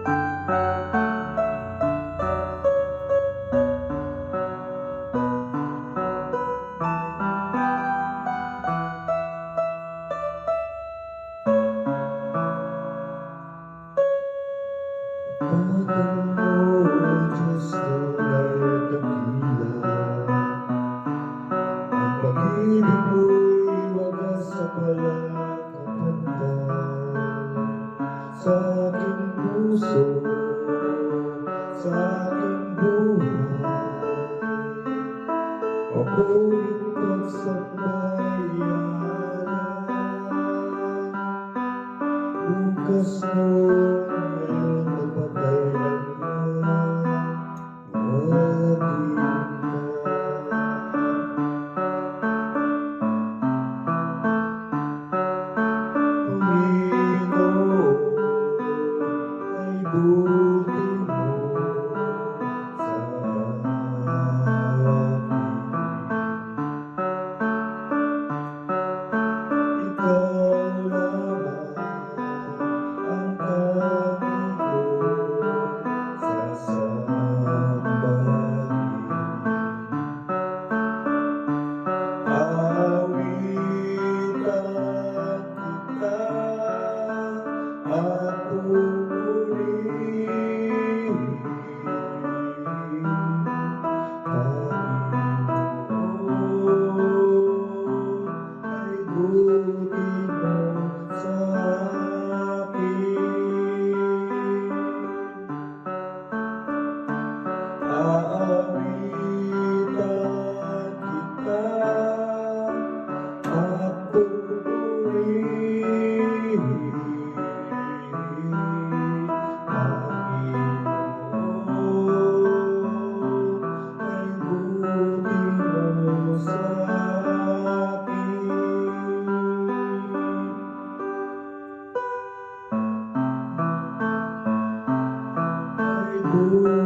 Tatang mo, Diyos, tunay dakila. Ang pag-ibig mo'y wagas sa palakatandaan. Sa aking puso, sa aking buhay, papulit pagsamayanan. Bukas noon, ngayon napatay lang yan, mahalin ka. Panginoon, ay buti mo sa akin. Ikaw lamang ang tangi kong sasambahin. Aawitan kita at pupurihin, Panginoon, ay buti mo sa akin. Aawitan kita at pupurihin, Panginoon, ay buti mo sa akin. Ay buti